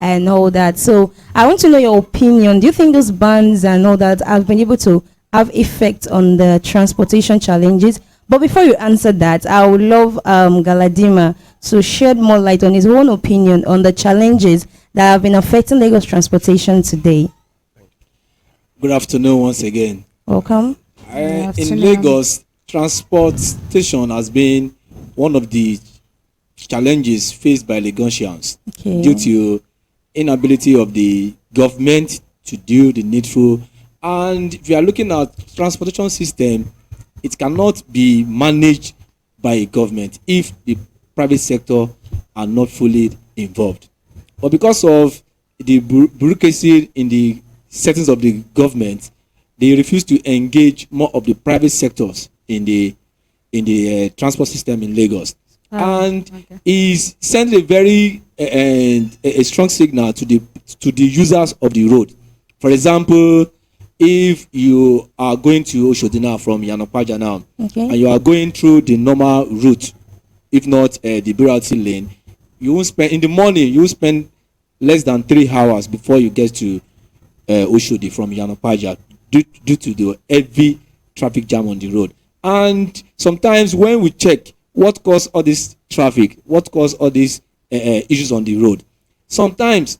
and all that. So I want to know your opinion. Do you think those bans and all that have been able to have effect on the transportation challenges? But before you answer that, I would love Galadima to shed more light on his own opinion on the challenges that have been affecting Lagos transportation today. Good afternoon once again. Welcome. In Lagos, transportation has been one of the challenges faced by Lagosians due to inability of the government to do the needful. And if you are looking at transportation system, it cannot be managed by a government if the private sector are not fully involved. But because of the bureaucracy in the settings of the government, they refuse to engage more of the private sectors in the transport system in Lagos. Is sent a very a strong signal to the users of the road. For example, if you are going to Oshodi now from Yanopaja now, and you are going through the normal route, if not the BRT lane, you won't spend in the morning. You will spend less than 3 hours before you get to Oshodi from Yanopaja due to the heavy traffic jam on the road. And sometimes when we check what caused all this traffic, what caused all these issues on the road, sometimes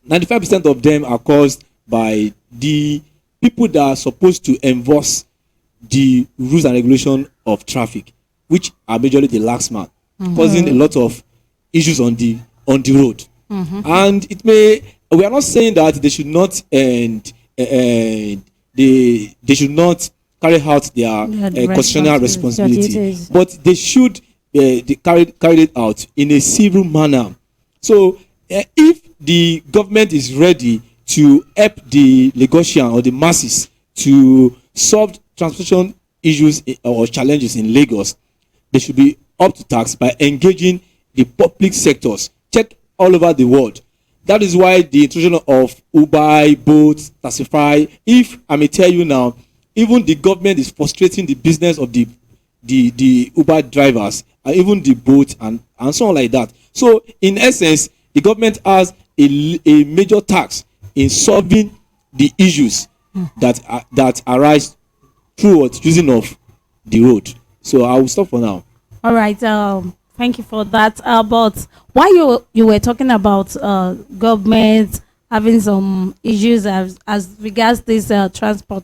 95% of them are caused by the people that are supposed to enforce the rules and regulation of traffic, which are majorly the lax man, causing a lot of issues on the road. And it may, we are not saying that they should not they should not carry out their constitutional responsibility, but they should carry it out in a civil manner. So if the government is ready to help the Lagosian or the masses to solve transportation issues or challenges in Lagos, they should be up to task by engaging the public sectors. Check all over the world. That is why the introduction of Uber, Bolt, Taxify, if I may tell you now, even the government is frustrating the business of the Uber drivers and even the Bolt and so on like that. So in essence, the government has a major task in solving the issues that arise through using of the road. So I will stop for now. All right. Thank you for that. But while you were talking about government having some issues as regards this transport,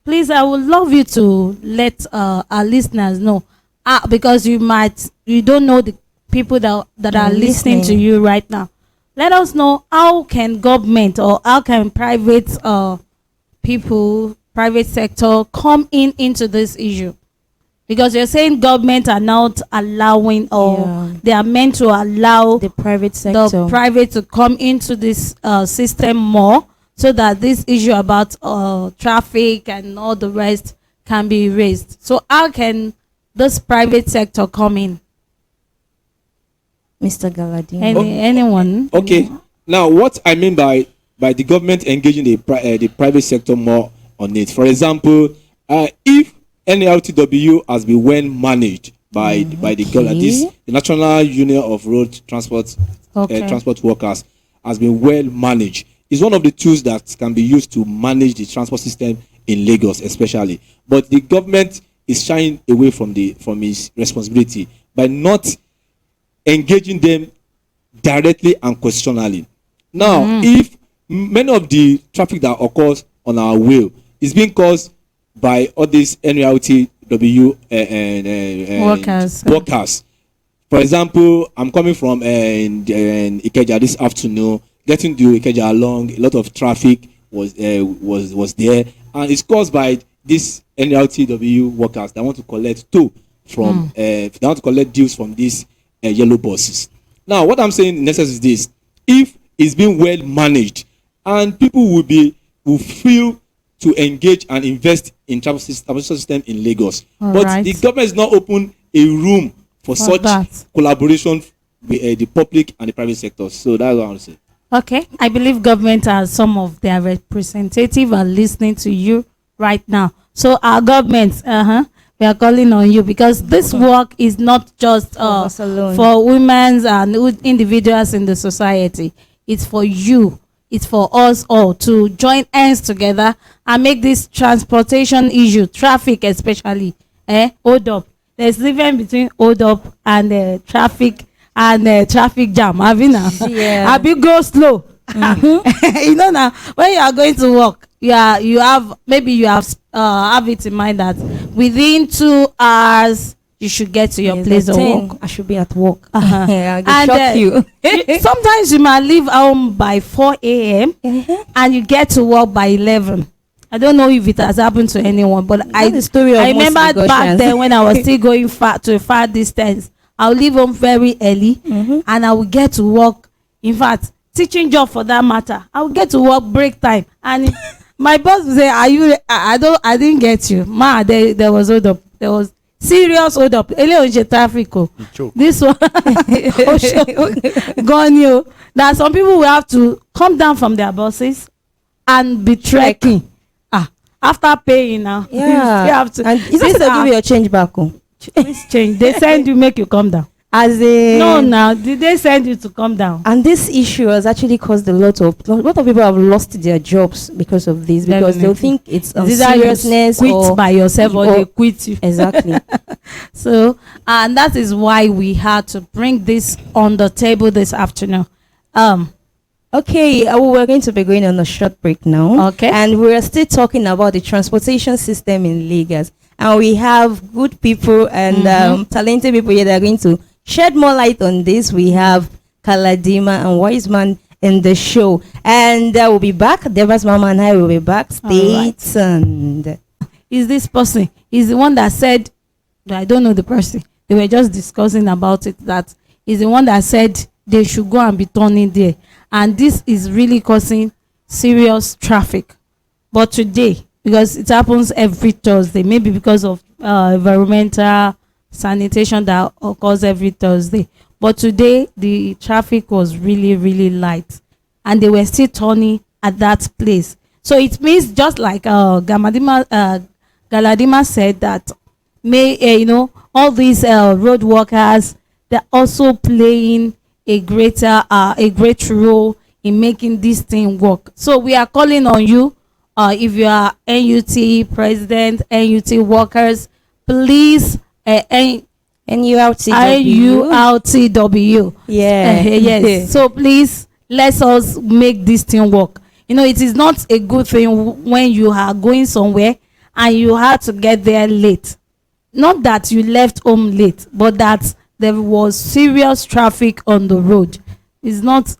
please, I would love you to let our listeners know, because you don't know the people that are listening to you right now. Let us know, how can government or how can private people, private sector come into this issue? Because you're saying government are not allowing, or they are meant to allow the private sector, to come into this system more, so that this issue about traffic and all the rest can be raised. So how can this private sector come in? Mr. Galadin. Anyone? Okay. Now, what I mean by the government engaging the private sector more on it. For example, if NLTW has been well managed by the government, the National Union of Road Transport Transport Workers has been well managed. It's one of the tools that can be used to manage the transport system in Lagos, especially. But the government is shying away from its responsibility by not engaging them directly and questionally. Now, if many of the traffic that occurs on our way is being caused by all these NLTW workers. For example, I'm coming from Ikeja this afternoon, getting to Ikeja along, a lot of traffic was there, and it's caused by these NLTW workers that want to collect toll from they want to collect dues from these yellow buses. Now, what I'm saying in essence is this: if it's being well managed, and people will feel to engage and invest in transportation system in Lagos, but the government is not open a room for such collaboration with the public and the private sectors. So that's what I want to say. Okay, I believe government has some of their representative are listening to you right now. So our government, we are calling on you, because this work is not just for women and individuals in the society. it's for you, it's for us all to join hands together and make this transportation issue, traffic especially, hold up. There's difference between hold up and traffic and traffic jam. Yeah. Abi go slow. You know, now when you are going to work, you have it in mind that within 2 hours you should get to your place of work. I should be at work. And shock you. Sometimes you might leave home by 4 a.m. And you get to work by 11. I don't know if it has happened to anyone, but I remember back then when I was still going to a far distance. I'll leave home very early, and I will get to work. In fact, teaching job for that matter, I will get to work break time, and my boss will say, "Are you? I didn't get you, ma." There was hold up. There was serious hold up. Traffic. This one, gone you. That some people will have to come down from their buses and be trekking. After paying now, yeah, you have to. And is that to give you your change back home? Please change. They send you, make you come down. As a no, now did they send you to come down? And this issue has actually caused a lot of people have lost their jobs because of this, because they'll think it's seriousness, quit or by yourself, or they quit you. Exactly. So, and that is why we had to bring this on the table this afternoon. Okay, we're going to be going on a short break now. Okay. And we're still talking about the transportation system in Lagos. And we have good people and talented people here that are going to shed more light on this. We have Galadima and Wiseman in the show. And we'll be back. Deva's mama and I will be back. Stay tuned. Is this person? Is the one that said, I don't know the person. They were just discussing about it. That is the one that said they should go and be turning there. And this is really causing serious traffic. But today, because it happens every Thursday, maybe because of environmental sanitation that occurs every Thursday. But today, the traffic was really, really light. And they were still turning at that place. So it means, just like Galadima said, that all these road workers, they're also playing a great role in making this thing work. So we are calling on you, if you are NUT president, NUT workers, please, NURTW. Yes. So please, let us make this thing work. It is not a good thing when you are going somewhere and you have to get there late. Not that you left home late, but that there was serious traffic on the road. It's not,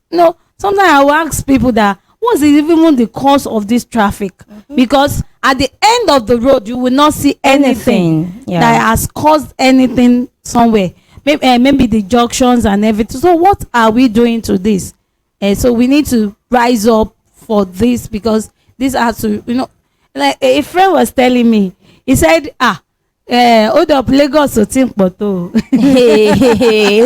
sometimes I will ask people that, what's even the cause of this traffic? Because at the end of the road, you will not see anything that has caused anything somewhere. Maybe the junctions and everything. So what are we doing to this? So we need to rise up for this, because this has to, like a friend was telling me, he said, hold up, Lagos so think photo. He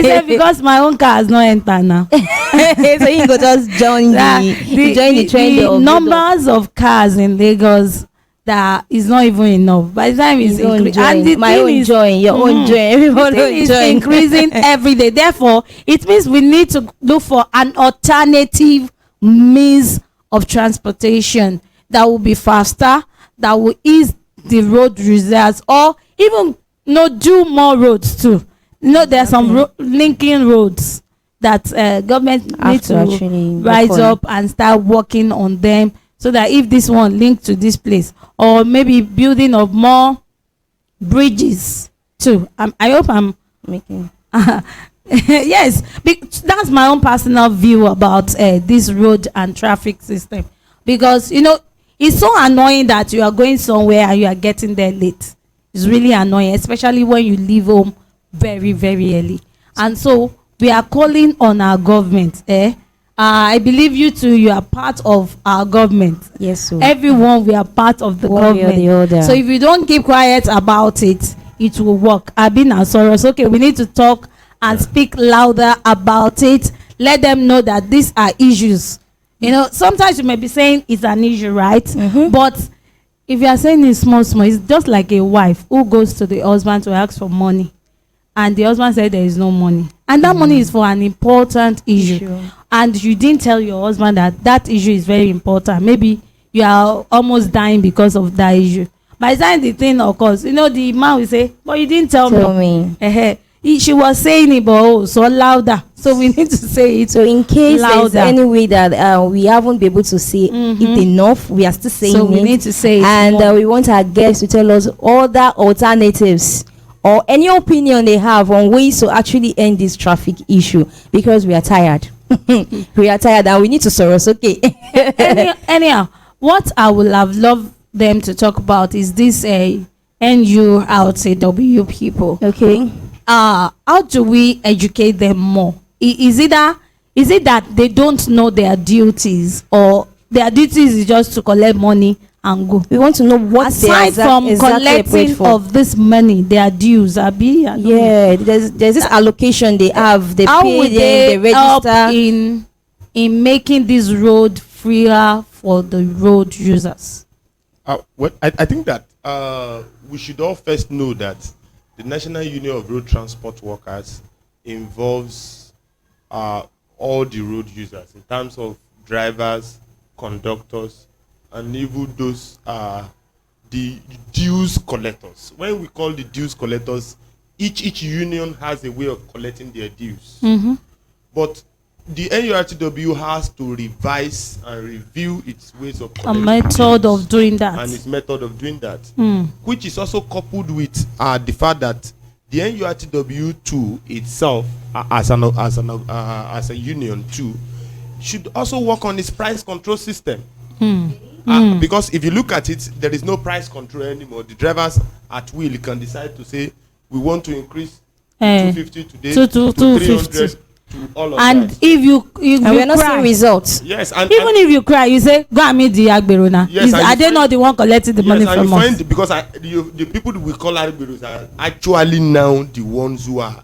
said, because my own car has not entered now. So you go just join the train. The numbers of cars in Lagos, that is not even enough. By the time it's increasing, my own join, your own join, everyone is increasing every day. Therefore, it means we need to look for an alternative means of transportation that will be faster, that will ease the road reserves, or even do more roads too. There are some linking roads that government need to rise up and start working on them, so that if this one linked to this place, or maybe building of more bridges too. I hope I'm making yes, that's my own personal view about this road and traffic system, because it's so annoying that you are going somewhere and you are getting there late. It's really annoying, especially when you leave home very, very early. And so we are calling on our government. I believe you too, you are part of our government. Yes, sir. Everyone, we are part of the government. So if you don't keep quiet about it, it will work. I've been Soros. Okay, we need to talk and speak louder about it. Let them know that these are issues. Sometimes you may be saying it's an issue, right? But if you are saying it's small, it's just like a wife who goes to the husband to ask for money, and the husband said there is no money, and that money is for an important issue. and you didn't tell your husband that that issue is very important, maybe you are almost dying because of that issue, by the time the thing occurs, you know, the man will say, but you didn't tell me. She was saying it, but so louder, so we need to say it. So in case louder. there's any way that we haven't been able to say it enough, we are still saying so we it. need to say it, and we want our guests to tell us other alternatives or any opinion they have on ways to actually end this traffic issue, because we are tired. We are tired and we need to sorrow. Okay. Anyhow, what I would have loved them to talk about is this NURTW people. Okay. How do we educate them more? Is it that they don't know their duties, or their duties is just to collect money and go? We want to know what aside from collecting of this money, their dues. Yeah, there's this allocation they have. They how pay would them, they they register. help in making this road freer for the road users? Well, I think that we should all first know that the National Union of Road Transport Workers involves all the road users in terms of drivers, conductors, and even those the dues collectors. When we call the dues collectors, each union has a way of collecting their dues. But the NURTW has to revise and review its ways of collecting a method dues of doing that, and its method of doing that, which is also coupled with the fact that the NURTW too itself, as a union too, should also work on its price control system. Because if you look at it, there is no price control anymore. The drivers at will can decide to say, we want to increase 250 today to 300 to all of and that. if you And we're not seeing results. Yes, even if you cry, you say, go and meet the Agbero now. Yes, Are they not the one collecting the money from us? Because the people we call Agberos are actually now the ones who are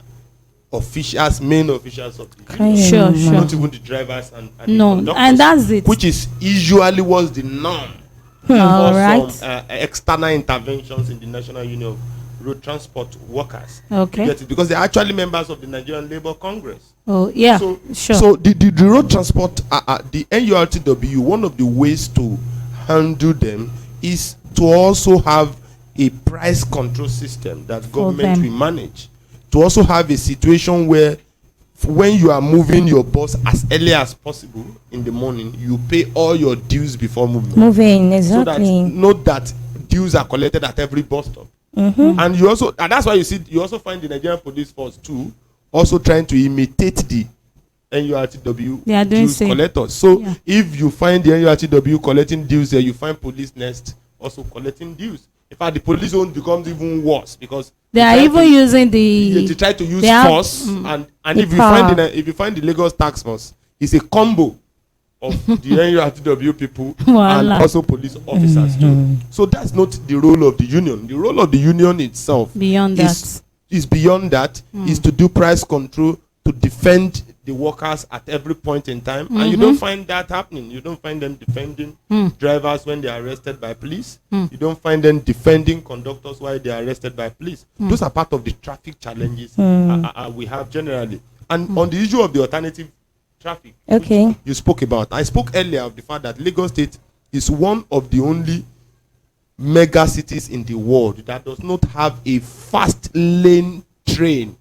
officials, main officials of the union. Sure. Not even the drivers and No, the conductors, and that's it. which is usually was the norm All for right. some external interventions in the National Union of Road Transport Workers. Okay. You get it? Because they're actually members of the Nigerian Labour Congress. Oh yeah, So, sure. So the road transport, the NURTW, one of the ways to handle them is to also have a price control system that government will manage. To also have a situation where when you are moving your bus as early as possible in the morning, you pay all your dues before moving. Exactly. So that note that dues are collected at every bus stop. And you also, and that's why you also find the Nigerian police force too also trying to imitate the NURTW dues collectors. So if you find the NURTW collecting dues there, you find police next also collecting dues. In fact, the police zone becomes even worse because they are even using they try to use force, and if you find the Lagos tax force, it's a combo of the NURTW people and also police officers too. So that's not the role of the union. The role of the union itself is beyond that, is to do price control, to defend the workers at every point in time. And you don't find that happening. You don't find them defending drivers when they are arrested by police. You don't find them defending conductors while they are arrested by police. Those are part of the traffic challenges we have generally. And on the issue of the alternative traffic, you spoke about, I spoke earlier of the fact that Lagos State is one of the only mega cities in the world that does not have a fast lane train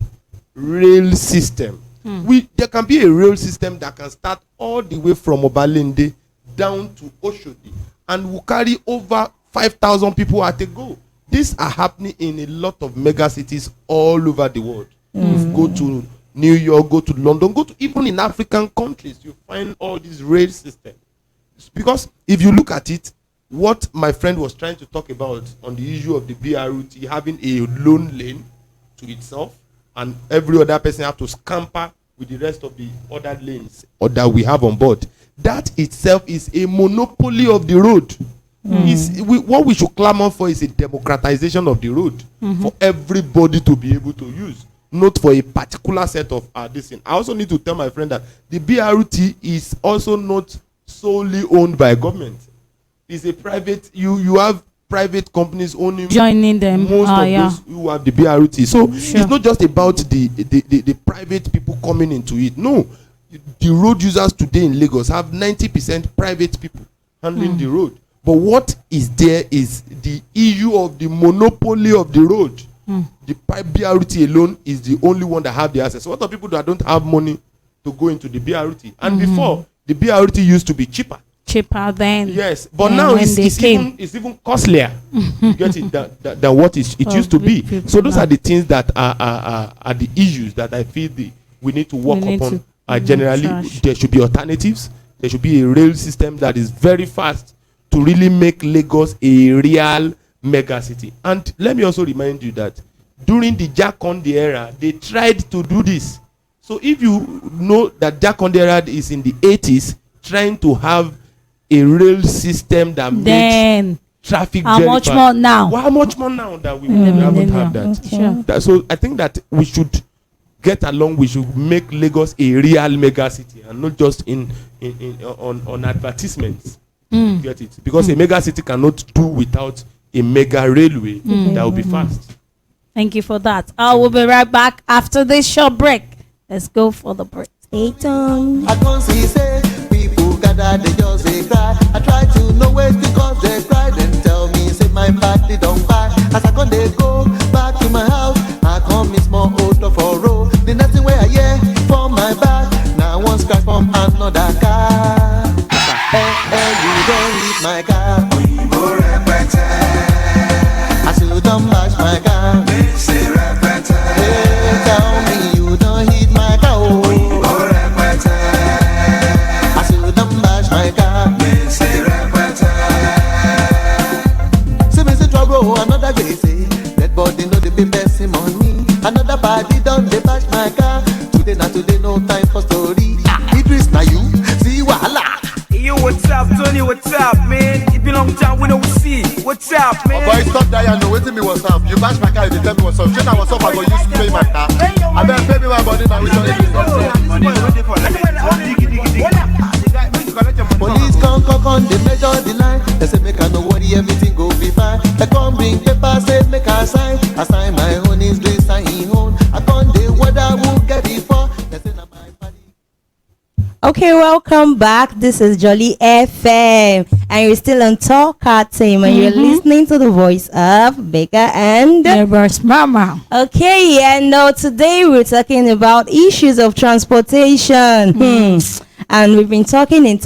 rail system. There can be a rail system that can start all the way from Obalende down to Oshodi and will carry over 5,000 people at a go. These are happening in a lot of mega cities all over the world. You go to New York, go to London, go to even in African countries, you find all these rail systems. Because if you look at it, what my friend was trying to talk about on the issue of the BRT having a lone lane to itself, and every other person have to scamper with the rest of the other lanes or that we have on board, that itself is a monopoly of the road. What we should clamor for is a democratization of the road for everybody to be able to use, not for a particular set of this thing. I also need to tell my friend that the BRT is also not solely owned by government. It's a private, you have private companies owning joining them most of those who have the BRT. So it's not just about the private people coming into it. No, the road users today in Lagos have 90% private people handling the road. But what is there is the issue of the monopoly of the road. The BRT alone is the only one that have the access. What are people that don't have money to go into the BRT? And before, the BRT used to be cheaper than yes, but now it's even costlier. You get it than what it used to be. So those are the things that are the issues that I feel we need to work upon. Generally, there should be alternatives. There should be a rail system that is very fast to really make Lagos a real mega city. And let me also remind you that during the Jack Conde era, they tried to do this. So if you know that Jack Conde era is in the 80s, trying to have a rail system that makes traffic how very much fast. more now? Well, how much more now that we haven't had that? Sure. So I think that we should get along. We should make Lagos a real mega city and not just on advertisements. Get it? Because a mega city cannot do without a mega railway that will be fast. Thank you for that. I will be right back after this short break. Let's go for the break. Stay tuned. I can't see say people gather, they just they cry. I try to know it because they cry. Then tell me say my party don't buy. As I come they go back to my house, I come miss more auto for road. The next thing where I hear from my back, now one scratch from another car. You don't leave my car. I say you don't bash my car. Hey, tell me you don't hit my car. I say you don't bash my car. Say me say trouble, another day say dead body no dey pay person money. Another party done dey bash my car. Today no time for story. Idris na you see wahala. Yo, what's up, Tony? What's up, man? It been a long time we don't see. What's up, man? Oh boy, stop that, you know, waiting me what's up. You bash my car, you tell me what's up. Straight now what's up, I go use to pay my car. I better pay me my money now, we don't need Police come, they measure the line. They say make I no worry, everything go be fine. They come bring paper, say make I sign. I sign my own, is doing sign his own. I come the weather will get before. They say na my party. Okay, welcome back. This is Joli FM, and you're still on Talk Team, and you're listening to the voice of Baker and Neighbors Mama. Okay, and now today we're talking about issues of transportation. And we've been talking, and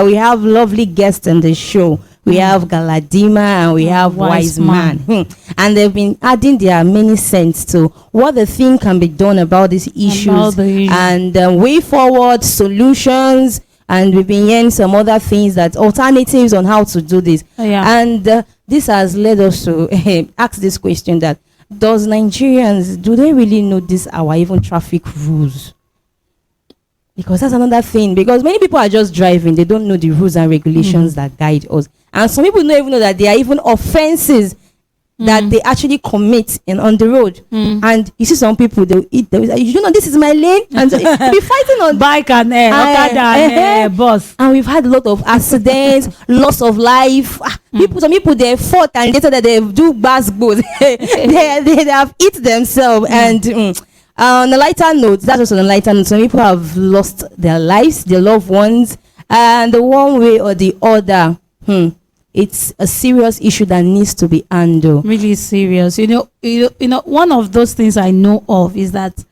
we have lovely guests on the show. We have Galadima and we have Wise Man. And they've been adding their many cents to what they think can be done about these issues and way forward solutions. And we've been hearing some other things, that alternatives on how to do this. And this has led us to ask this question, that does Nigerians, do they really know this, our even traffic rules? Because that's another thing. Because many people are just driving. They don't know the rules and regulations that guide us. And some people don't even know that there are even offenses that they actually commit on the road. And you see some people, they'll say, you don't know, this is my lane. And so they'll be fighting on bike and bus. And we've had a lot of accidents, loss of life. Some people, they fought and later that they do basketball. they have hit themselves. And on a lighter note, that's also on a lighter note, some people have lost their lives, their loved ones, and the one way or the other, it's a serious issue that needs to be handled. Really serious. You know, one of those things I know of is that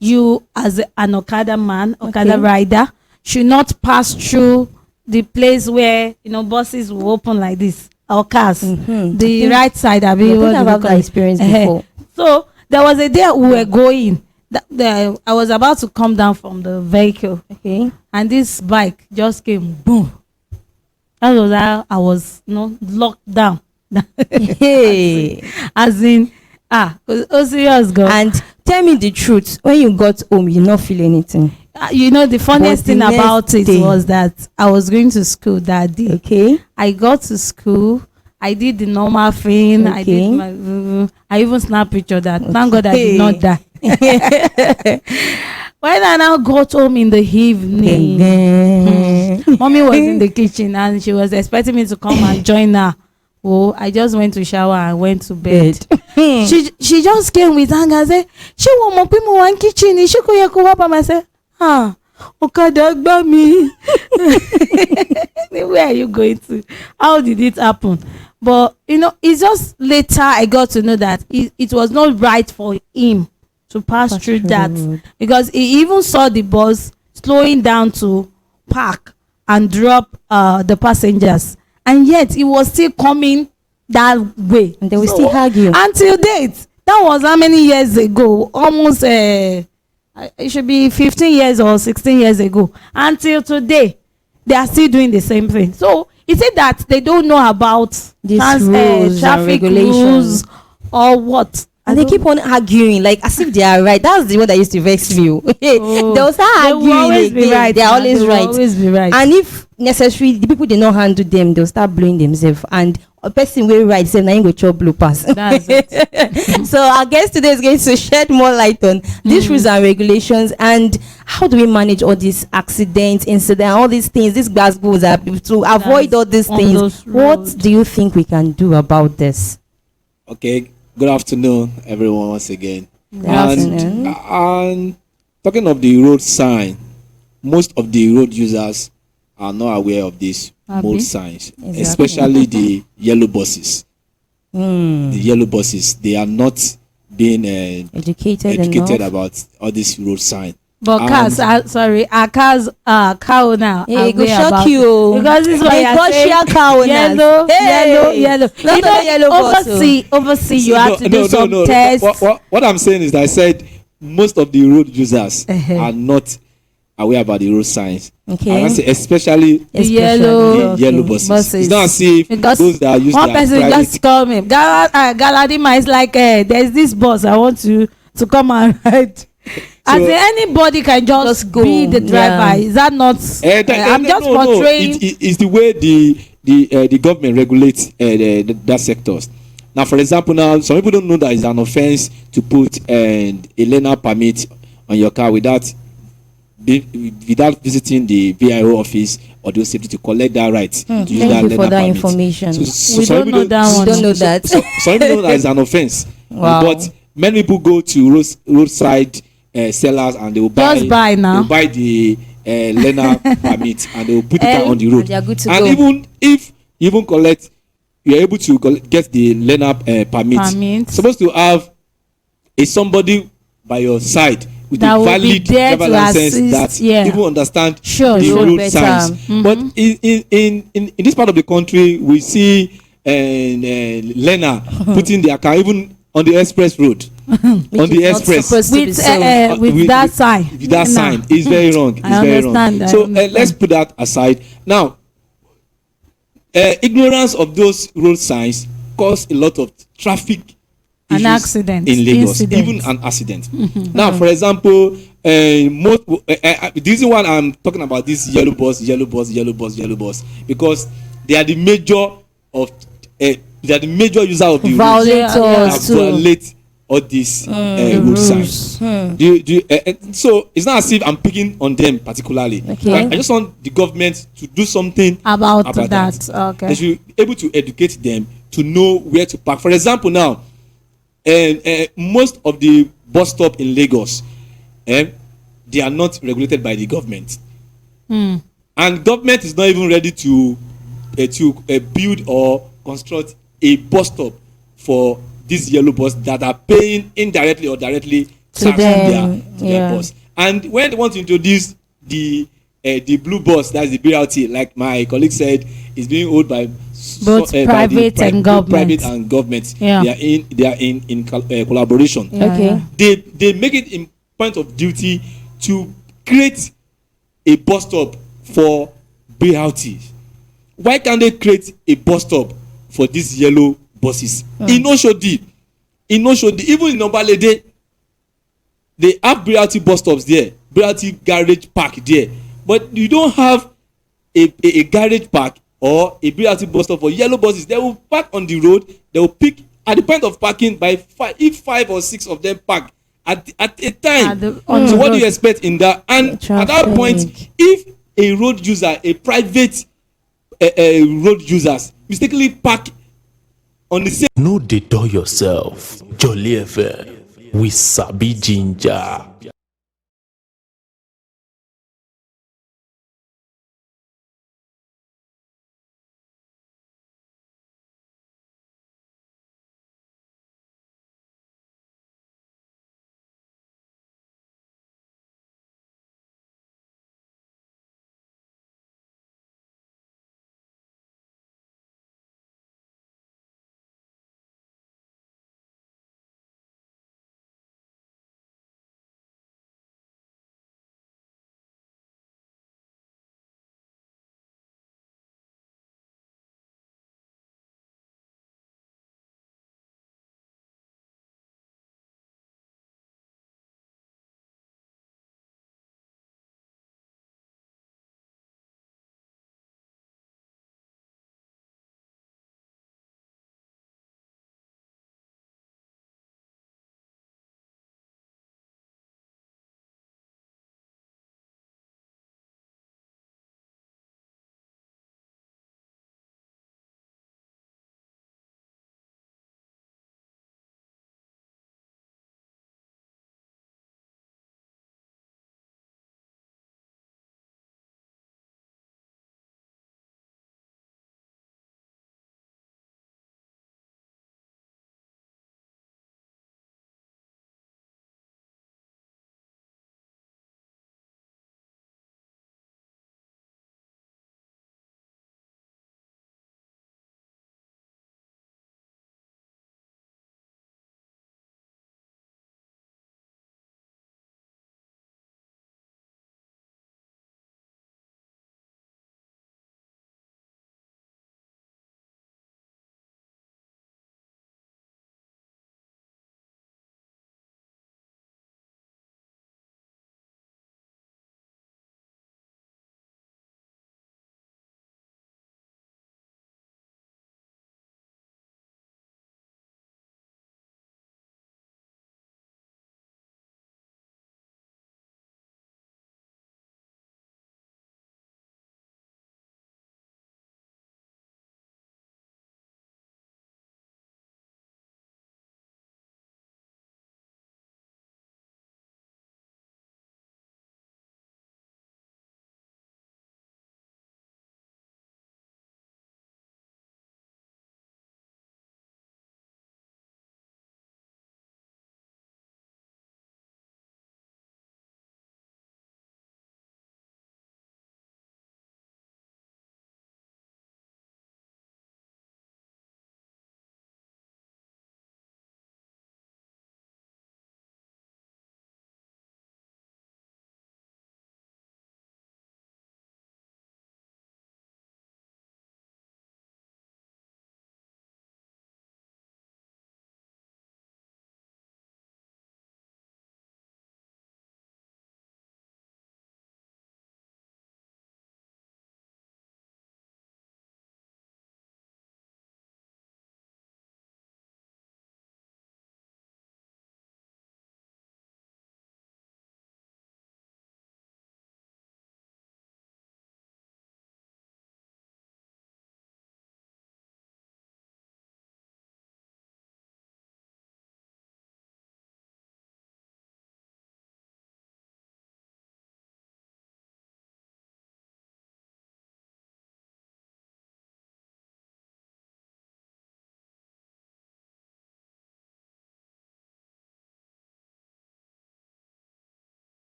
you, as an Okada man, Okada rider, should not pass through the place where, buses will open like this, or cars. The right side, I think I've had that experience before. So there was a day we were going. I was about to come down from the vehicle, and this bike just came, boom. That was how I was, locked down. As in, serious girl. And tell me the truth, when you got home, you not feel anything? The funniest thing about it was that I was going to school that day. I got to school. I did the normal thing. I did I even snapped picture that. Thank God I did not die. When I now got home in the evening, mommy was in the kitchen and she was expecting me to come and join her. Oh, I just went to shower and went to bed. She just came with anger and said, "She won't mop in one kitchen. She could I said, Okada gbá mi. Where are you going to? How did it happen? But it's just later I got to know that it was not right for him to pass through that, because he even saw the bus slowing down to park and drop the passengers, and yet he was still coming that way, and they will still argue until date. That was how many years ago? Almost it should be 15 years or 16 years ago. Until today, they are still doing the same thing. So is it that they don't know about these rules, traffic rules, or what? And they keep on arguing like as if they are right. That's the one that used to vex me. They'll start arguing. Will always be right. They're always They will right. always be right. And if necessary, the people did not handle them, they'll start blaming themselves. And a person will right say, "Now go chop blue pass." That's it. So our guest today is going to shed more light on these rules and regulations, and how do we manage all these accidents, incidents, all these things, these gas goes to avoid all these things. What do you think we can do about this? Okay. Good afternoon, everyone, once again. Good afternoon. And talking of the road sign, most of the road users are not aware of these road signs, especially the yellow buses. The yellow buses, they are not being educated about all these road signs. But cars, our cars are cow now. Hey, go shock you because this is why I say yellow. Oversee. You have to do some tests. What I'm saying is that I said most of the road users are not aware about the road signs. Okay. And I say especially the yellow buses. It's not as if those that use one person just call me. Galadima is like, there's this bus I want to come and ride. As in anybody can just go be the driver. Is that not? I'm just portraying. It's the way the government regulates that sectors. Now, for example, now some people don't know that it's an offense to put a learner permit on your car without visiting the VIO office or the safety to collect that right to use that Thank you for that permit. Information. So we don't know that one. We don't know that. Some people know that it's an offense. Wow. But many people go to roadside sellers and they will buy the learner permit and they will put it on the road. And they are good to and go. Even if you even collect, you are able to get the learner permit. Supposed to have somebody by your side with that a valid driver license that even understand the road signs. But in this part of the country, we see learner putting their car even on the express road. On the express with that sign. With that sign is very wrong. It's very wrong. So let's put that aside. Now, ignorance of those road signs cause a lot of traffic an accident in Lagos, even an accident. Now, for example, the reason why I'm talking about this yellow bus, because they are the major user of the roads. Violate all these road signs. So it's not as if I'm picking on them particularly. Okay. I just want the government to do something about that. Okay. They should be able to educate them to know where to park. For example, now, most of the bus stop in Lagos, they are not regulated by the government, and government is not even ready to build or construct a bus stop for these yellow bus that are paying indirectly or directly tax on their bus. And when they want to introduce the blue bus, that's the BRT, like my colleague said, is being owned by both private and government. They are in collaboration. Okay. They make it in point of duty to create a bus stop for BRT. Why can't they create a bus stop for these yellow buses? In Oshodi, even in Obalede, they have BRT bus stops there, BRT garage park there, but you don't have a garage park or a BRT bus stop for yellow buses. They will park on the road. They will pick at the point of parking by if 5 or 6 of them park at a time. So what do you expect in that? And at that point, if a road user, a private road users mistakenly park on the same. No detour yourself. Joli FM. We sabi ginger.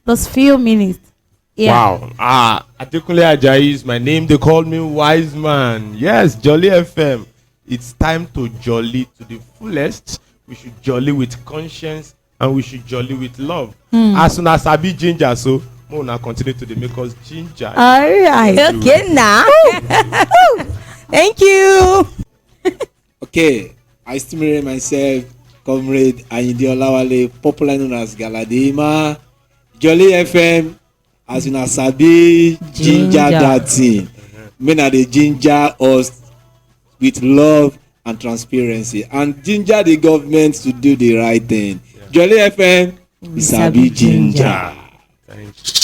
those few minutes. Yeah. Wow. Adekunle Ajayi is my name. They call me Wise Man. Yes, Joli FM. It's time to jolly to the fullest. We should jolly with conscience and we should jolly with love. As soon as I be ginger, so we will continue to make us ginger. All right. Okay, now. Thank you. Okay, I stimulate myself, Comrade Ayinde Olawale, popularly known as Galadima. Joli FM, as in Asabi, ginger that thing. Men are the ginger us with love and transparency, and ginger the government to do the right thing. Joli FM, Isabi ginger. Thank you.